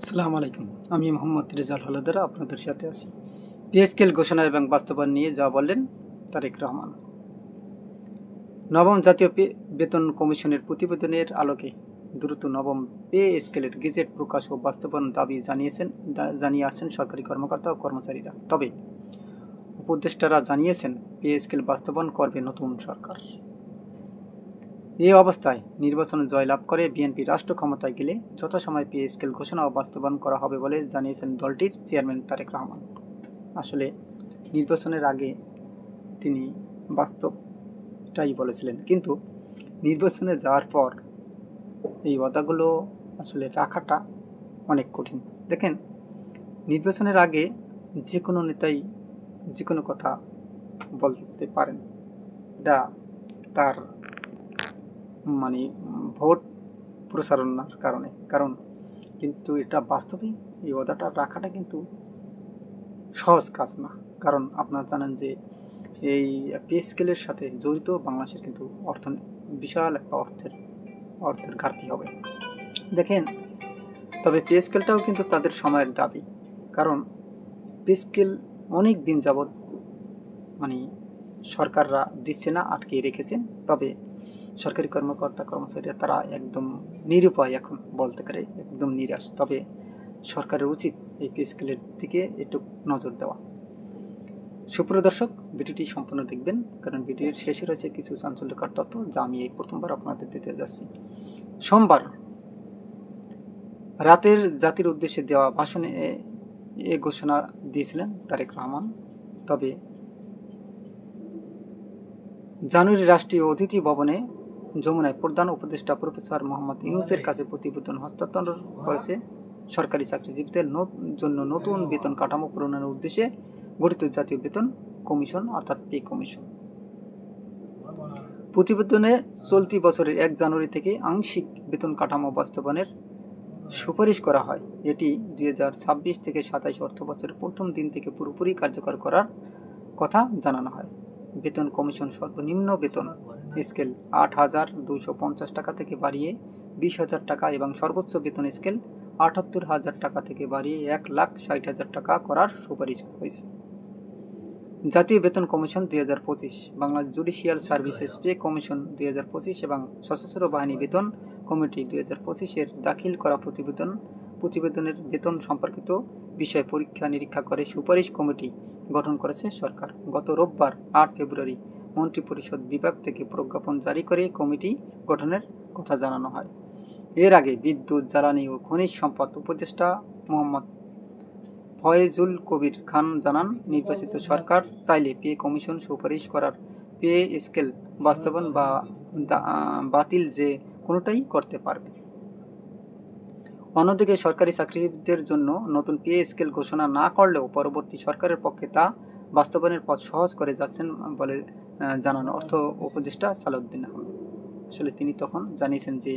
আসসালামু আলাইকুম। আমি মোহাম্মদ রেজাল হলদার আপনাদের সাথে আছি। পে স্কেল ঘোষণা এবং বাস্তবায়ন নিয়ে যা বললেন তারেক রহমান। নবম জাতীয় বেতন কমিশনের প্রতিবেদনের আলোকে দ্রুত নবম পে স্কেলের গেজেট প্রকাশ ও বাস্তবায়ন দাবি জানিয়ে আসছেন সরকারি কর্মকর্তা ও কর্মচারীরা। তবে উপদেষ্টারা জানিয়েছেন পে স্কেল বাস্তবায়ন করবে নতুন সরকার। এ অবস্থায় নির্বাচনে জয়লাভ করে বিএনপি রাষ্ট্র ক্ষমতায় গেলে যথাসময়ে পে স্কেল ঘোষণা ও বাস্তবায়ন করা হবে বলে জানিয়েছেন দলটির চেয়ারম্যান তারেক রহমান। আসলে নির্বাচনের আগে তিনি বাস্তবটাই বলেছিলেন, কিন্তু নির্বাচনে যাওয়ার পর এই ওয়াদাগুলো আসলে রাখাটা অনেক কঠিন। দেখেন, নির্বাচনের আগে যে কোনো নেতাই যে কোনো কথা বলতে পারেন, এটা তার মানে ভোট প্রচারণার কারণে, কিন্তু এটা বাস্তবে এই ওয়াদাটা রাখাটা কিন্তু সহজ কাজ না। কারণ আপনারা জানেন যে এই পে স্কেলের সাথে জড়িত বাংলাদেশের কিন্তু বিশাল একটা অর্থের ঘাটতি হবে। দেখেন, তবে পে স্কেলটাও কিন্তু তাদের সময়ের দাবি। কারণ পে স্কেল অনেক দিন যাবৎ সরকাররা দিচ্ছে না, আটকে রেখেছেন। তবে সরকারি কর্মচারীরা তারা একদম নিরুপায়, এখন বলতে পারে একদম নিরাশ। তবে সরকারের উচিত এই পে স্কেলের দিকে একটু নজর দেওয়া। সুপ্রিয় দর্শক, ভিডিওটি সম্পূর্ণ দেখবেন, কারণ ভিডিওর শেষে রয়েছে কিছু চাঞ্চল্যকর তথ্য যা আমি এই প্রথমবার আপনাদের দিতে যাচ্ছি। সোমবার রাতের জাতির উদ্দেশ্যে দেওয়া ভাষণে এ ঘোষণা দিয়েছিলেন তারেক রহমান। তবে জানুয়ারি রাষ্ট্রীয় অতিথি ভবনে যমুনায় প্রধান উপদেষ্টা প্রফেসর মোহাম্মদ ইউনূসের কাছে প্রতিবেদন হস্তান্তর করেছে সরকারি চাকরিজীবীদের জন্য নতুন বেতন কাঠামো প্রণয়নের উদ্দেশ্যে গঠিত জাতীয় বেতন কমিশন, অর্থাৎ পে কমিশন। প্রতিবেদনে চলতি বছরের 1 জানুয়ারি থেকে আংশিক বেতন কাঠামো বাস্তবায়নের সুপারিশ করা হয়। এটি 2026 থেকে 27 অর্থবছরের প্রথম দিন থেকে পুরোপুরি কার্যকর করার কথা জানানো হয়। বেতন কমিশন সর্বনিম্ন বেতন স্কেল 8,250 টাকা থেকে বাড়িয়ে 20,000 টাকা এবং সর্বোচ্চ বেতন স্কেল 78,000 টাকা থেকে বাড়িয়ে 1,60,000 টাকা করার সুপারিশ হয়েছে। জাতীয় বেতন commission 2025, Bangladesh judicial services pay commission 2025 এবং সশস্ত্র বাহিনী বেতন কমিটি 2025-এর দাখিল করা প্রতিবেদনের বেতন সম্পর্কিত বিষয় পরীক্ষা নিরীক্ষা করে সুপারিশ কমিটি গঠন করেছে সরকার। গত রোববার 8 ফেব্রুয়ারি মন্ত্রিপরিষদ বিভাগ থেকে প্রজ্ঞাপন জারি করে কমিটি গঠনের কথা জানানো হয়। এর আগে বিদ্যুৎ, জ্বালানি ও খনিজ সম্পদ উপদেষ্টা মোহাম্মদ ফয়েজুল কবির খান জানান, নির্বাচিত সরকার চাইলে পে কমিশন সুপারিশ করার পে স্কেল বাস্তবায়ন বা বাতিল যে কোনোটাই করতে পারবে। অন্যদিকে সরকারি চাকরিজীবীদের জন্য নতুন পে স্কেল ঘোষণা না করলেও পরবর্তী সরকারের পক্ষে তা বাস্তবায়নের পথ সহজ করে যাচ্ছেন বলে জানান অর্থ উপদেষ্টা সালাউদ্দিন আহমেদ। আসলে তিনি তখন জানিয়েছেন যে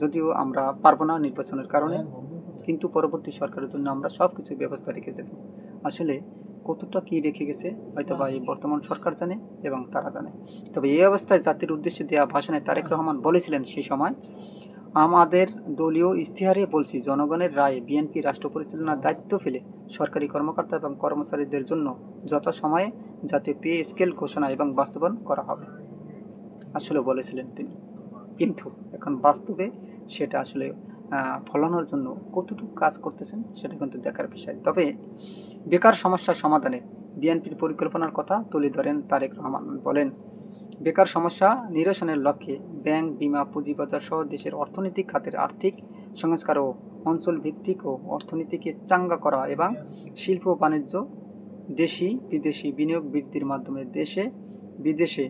যদিও আমরা পারবো না নির্বাচনের কারণে, কিন্তু পরবর্তী সরকারের জন্য আমরা সব কিছু ব্যবস্থা রেখে যাব। আসলে কতটা কী রেখে গেছে হয়তো বা এই বর্তমান সরকার জানে এবং তারা জানে। তবে এই অবস্থায় জাতির উদ্দেশ্যে দেওয়া ভাষণে তারেক রহমান বলেছিলেন, সেই সময় আমাদের দলীয় ইশতেহারে বলছি, জনগণের রায়ে বিএনপি রাষ্ট্র পরিচালনার দায়িত্ব ফেলে সরকারি কর্মকর্তা এবং কর্মচারীদের জন্য যথাসময়ে জাতীয় পে স্কেল ঘোষণা এবং বাস্তবায়ন করা হবে আসলে বলেছিলেন তিনি। কিন্তু এখন বাস্তবে সেটা আসলে ফলানোর জন্য কতটুকু কাজ করতেছেন সেটা কিন্তু দেখার বিষয়। তবে বেকার সমস্যার সমাধানে বিএনপির পরিকল্পনার কথা তুলে ধরেন তারেক রহমান। বলেন, বেকার সমস্যা নিরসনের লক্ষ্যে ব্যাংক, বিমা, পুঁজিবাজার সহ দেশের অর্থনৈতিক খাতের আর্থিক সংস্কার ও অঞ্চল ভিত্তিক ও অর্থনীতিকে চাঙ্গা করা এবং শিল্প বাণিজ্য, দেশি বিদেশি বিনিয়োগ বৃদ্ধির মাধ্যমে দেশে বিদেশে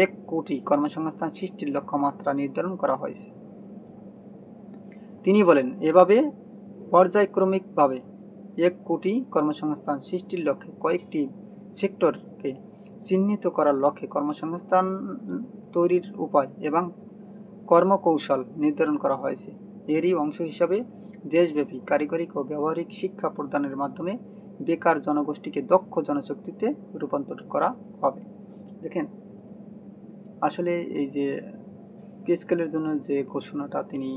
1 কোটি কর্মসংস্থান সৃষ্টির লক্ষ্যমাত্রা নির্ধারণ করা হয়েছে। তিনি বলেন, এভাবে পর্যায়ক্রমিকভাবে 1 কোটি কর্মসংস্থান সৃষ্টির লক্ষ্যে কয়েকটি সেক্টরকে চিহ্নিত করার লক্ষ্যে কর্মসংস্থান তৈরির উপায় এবং কর্মকৌশল নির্ধারণ করা হয়েছে। এরই অংশ হিসাবে দেশব্যাপী কারিগরি ও ব্যবহারিক শিক্ষা প্রদানের মাধ্যমে বেকার জনগোষ্ঠীকে দক্ষ জনশক্তিতে রূপান্তর করা হবে। দেখেন, আসলে এই যে পে স্কেলের জন্য যে ঘোষণাটা তিনি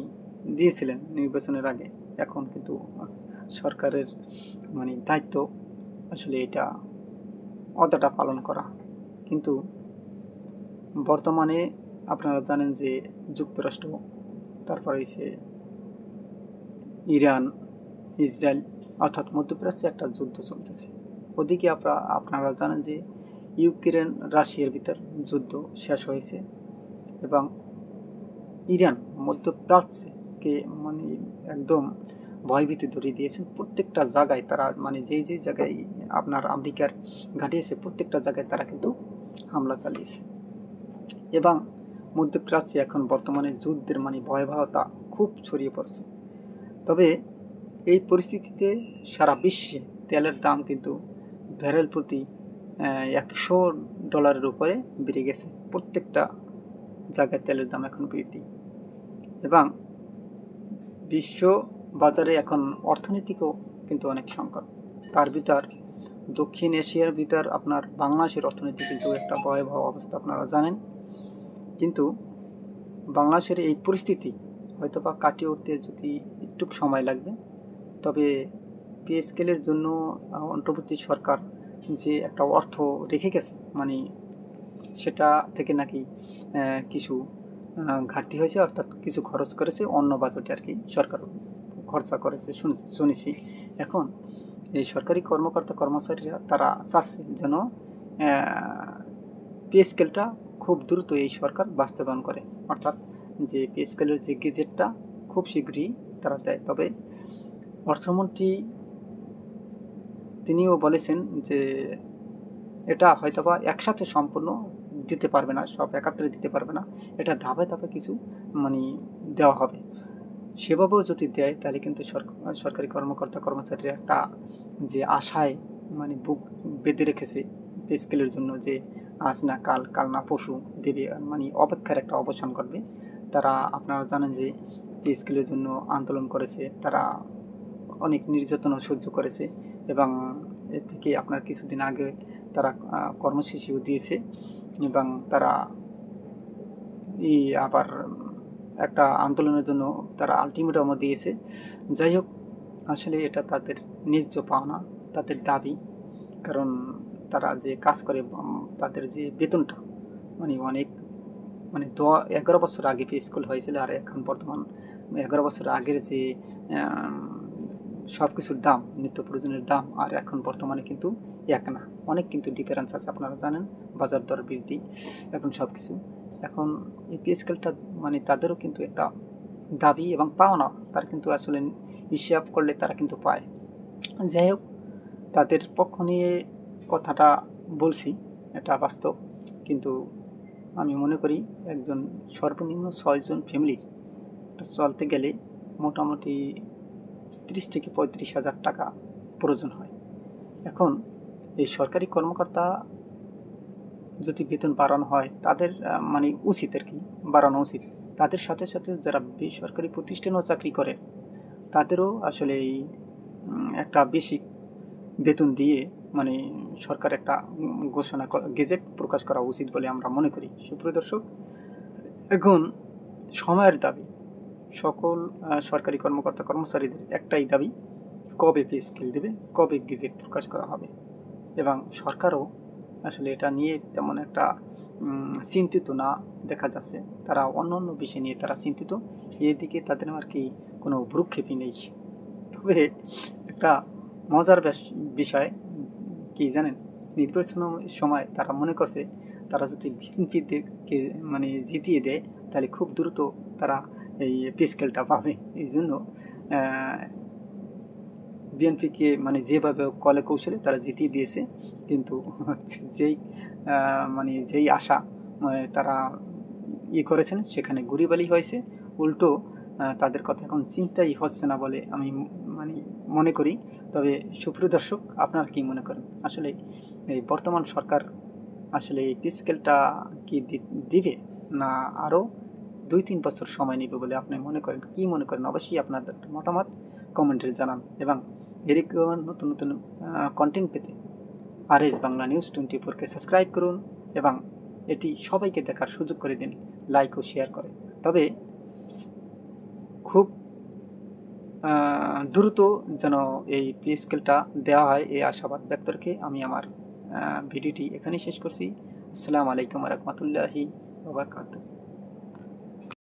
দিয়েছিলেন নির্বাচনের আগে। এখন কিন্তু সরকারের মানে দায়িত্ব আসলে এটা অতটা পালন করা। কিন্তু বর্তমানে আপনারা জানেন যে যুক্তরাষ্ট্র, তারপরে হচ্ছে ইরান, ইসরায়েল অর্থাৎ মধ্যপ্রাচ্যে একটা যুদ্ধ চলতেছে। ওদিকে আপনারা জানেন যে ইউক্রেন রাশিয়ার ভিতর যুদ্ধ শেষ হয়েছে এবং ইরান মধ্যপ্রাচ্যকে মানে একদম ভয়ভীতি ধরিয়ে দিয়েছেন। প্রত্যেকটা জায়গায় তারা মানে যেই জায়গায় আপনার আমেরিকার ঘাটিয়েছে প্রত্যেকটা জায়গায় তারা কিন্তু হামলা চালিয়েছে এবং মধ্যপ্রাচ্যে এখন বর্তমানে যুদ্ধের মানে ভয়াবহতা খুব ছড়িয়ে পড়ছে। তবে এই পরিস্থিতিতে সারা বিশ্বে তেলের দাম কিন্তু ব্যারেল প্রতি $100 উপরে বেড়ে গেছে। প্রত্যেকটা জায়গায় তেলের দাম এখন বৃদ্ধি এবং বিশ্ব বাজারে এখন অর্থনীতিকও কিন্তু অনেক সংকট। তার ভিতর দক্ষিণ এশিয়ার ভিতর আপনার বাংলাদেশের অর্থনীতি কিন্তু একটা ভয়াবহ অবস্থা আপনারা জানেন। কিন্তু বাংলাদেশের এই পরিস্থিতি হয়তো বা কাটিয়ে উঠতে যদি একটু সময় লাগবে। তবে পে স্কেলের জন্য অন্তর্বর্তী সরকার যে একটা অর্থ রেখে গেছে মানে সেটা থেকে নাকি কিছু ঘাটতি হয়েছে, অর্থাৎ কিছু খরচ করেছে অন্য বাজেটে আর কি সরকার খরচা করেছে শুনেছি। এখন এই সরকারি কর্মকর্তা কর্মচারীরা তারা চাচ্ছে যেন পে স্কেলটা খুব দ্রুত এই সরকার বাস্তবায়ন করে, অর্থাৎ যে পে স্কেলের যে গেজেটটা খুব শীঘ্রই তারা দেয়। তবে অর্থমন্ত্রী তিনিও বলেছেন যে এটা হয়তোবা একসাথে সম্পূর্ণ দিতে পারবে না, সব একাত্রে দিতে পারবে না, এটা ধাপে ধাপে কিছু মানে দেওয়া হবে। সেভাবেও যদি দেয় তাহলে কিন্তু সরকারি কর্মকর্তা কর্মচারীরা একটা যে আশায় মানে বুক বেঁধে রেখেছে পে স্কেলের জন্য যে আজ না কাল, কাল না পরশু দেবে, মানে অপেক্ষার একটা অবসান করবে। তারা আপনারা জানেন যে পে স্কেলের জন্য আন্দোলন করেছে, তারা অনেক নির্যাতনও সহ্য করেছে এবং এর থেকে আপনার কিছুদিন আগে তারা কর্মসূচিও দিয়েছে এবং তারা আবার একটা আন্দোলনের জন্য তারা আলটিমেটামও দিয়েছে। যাই হোক, আসলে এটা তাদের ন্যায্য পাওনা, তাদের দাবি। কারণ তারা যে কাজ করে তাদের যে বেতনটা মানে অনেক মানে 11 বছর আগে পে স্কেল হয়েছিল আর এখন বর্তমান 11 বছর আগের যে সব কিছুর দাম, নিত্য প্রয়োজনের দাম আর এখন বর্তমানে কিন্তু এক না, অনেক কিন্তু ডিফারেন্স আছে। আপনারা জানেন বাজার দর বৃদ্ধি, এখন সব কিছু এখন এই পে স্কেলটা মানে তাদেরও কিন্তু একটা দাবি এবং পাওনা, তারা কিন্তু আসলে হিসাব করলে তারা কিন্তু পায়। যাই হোক, তাদের পক্ষ নিয়ে কথাটা বলছি, এটা বাস্তব। কিন্তু আমি মনে করি একজন সর্বনিম্ন 6 জন ফ্যামিলির চলতে গেলে মোটামুটি 30 থেকে 35,000 টাকা প্রয়োজন হয়। এখন এই সরকারি কর্মকর্তা যদি বেতন বাড়ানো হয় তাদের মানে উচিত আর কি, বাড়ানো উচিত। তাদের সাথে সাথে যারা বেসরকারি প্রতিষ্ঠানেও চাকরি করে তাদেরও আসলে এই একটা বেশি বেতন দিয়ে মানে সরকার একটা ঘোষণা গেজেট প্রকাশ করা উচিত বলে আমরা মনে করি। সুপ্রিয় দর্শক, এখন সময়ের দাবি সকল সরকারি কর্মকর্তা কর্মচারীদের একটাই দাবি, কবে পে স্কেল দেবে, কবে গেজেট প্রকাশ করা হবে। এবং সরকারও আসলে এটা নিয়ে তেমন একটা চিন্তিত না দেখা যাচ্ছে, তারা অন্য অন্য বিষয় নিয়ে তারা চিন্তিত, এদিকে তাদের আর কি কোনো ভ্রুক্ষেপই নেই। তবে একটা মজার বিষয় কি জানেন, নির্বাচনের সময় তারা মনে করছে তারা যদি বিএনপিকে মানে জিতিয়ে দেয় তাহলে খুব দ্রুত তারা এই পে স্কেলটা পাবে। এই জন্য বিএনপিকে মানে যেভাবে কলে কৌশলে তারা জিতিয়ে দিয়েছে, কিন্তু যেই আশা তারা করেছেন সেখানে গুরিবালি হয়েছে, উল্টো তাদের কথা এখন চিন্তাই হচ্ছে না বলে আমি মানে মনে করি। তবে সুপ্রিয় দর্শক, আপনারা কি মনে করেন আসলে এই বর্তমান সরকার আসলে এই পে স্কেলটা কি দিবে না আরও 2-3 বছর সময় নেবে বলে আপনি মনে করেন? কি মনে করেন অবশ্যই আপনাদের মতামত কমেন্টে জানান এবং এরকম নতুন নতুন কন্টেন্ট পেতে RS বাংলা নিউজ 24-কে সাবস্ক্রাইব করুন এবং এটি সবাইকে দেখার সুযোগ করে দিন, লাইক ও শেয়ার করে। তবে খুব দ্রুত যেন এই পে স্কেলটা দেওয়া হয় এই আশাবাদ ব্যক্ত রেখে আমি আমার ভিডিওটি এখানেই শেষ করছি। আসসালামু আলাইকুম রহমতুল্লাহি ওয়া বারাকাতুহু।